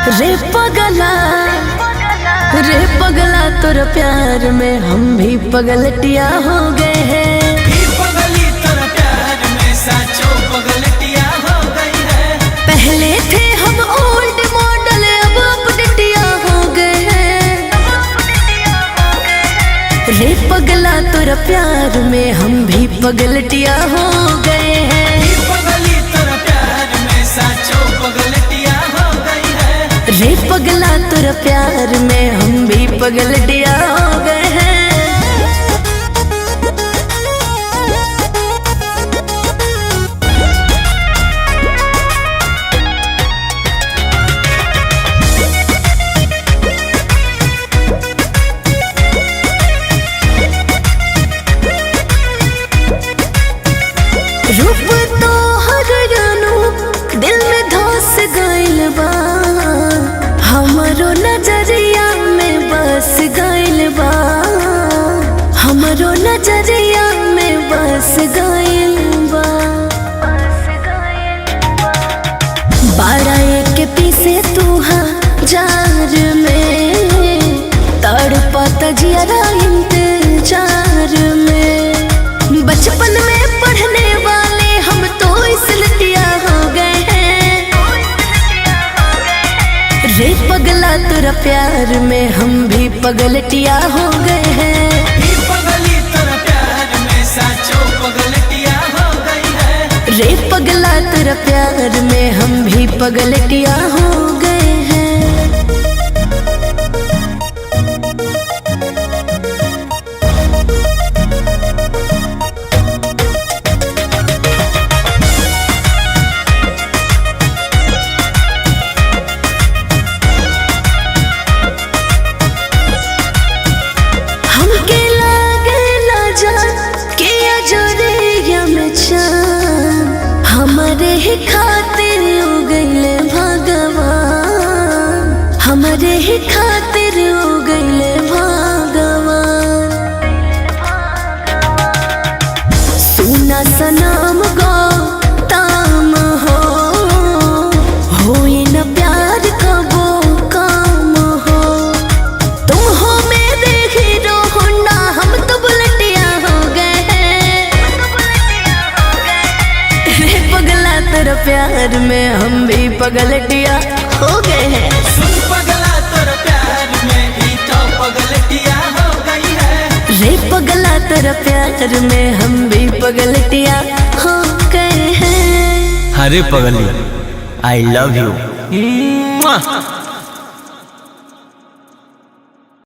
रे पगला रे पगला तोर प्यार में हम भी पगलटिया हो गए हैं। पगली तोर प्यार में साचो पगलटिया हो गई है। पहले थे हम ओल्ड मॉडल अब अपडेटिया हो गए हैं। रे पगला तोर प्यार में हम भी पगलटिया हो गए हैं। पगली तोर प्यार में साचो पगलटिया हो गई है। रे पगला तोर प्यार में हम भी पगलटिया हो गए हैं। रूप तो हर जानू दिल में धस गइल बा, हमरो नजरिया में बस गइल बा, हमरो नजरिया में बस गइल बा। बारह एक पीसे तू जार में तड़पत जियरा इंतजार में। बचपन में पढ़ने वाले हम तो इसलिए हो गए हैं। रे पगला तोरा प्यार में हम भी पगलटिया हो गए हैं। पगली तोर प्यार में साचो पगलटिया हो गई है। रे पगला तोरा प्यार में हम भी पगलटिया हो गए हैं। हमके लागेला जान के अजरिया में चान, हमारे ही खातिर हो गइले भगवान, हमारे ही खातिर हो गइले भगवान। सुना सनम गो ताम होई न प्यार कबो काम हो। तुम हो मेरे हीरो होंडा हम तो बुलेटिया हो गए हैं। रे पगला तेरा प्यार में हम भी पगलटिया हो गए हैं। सुन पगला तोर प्यार में भी तो पगलटिया हो गई है। रे पगला तेरा प्यार में हम भी पगलटिया हो गए हैं। अरे पगली आई लव यू।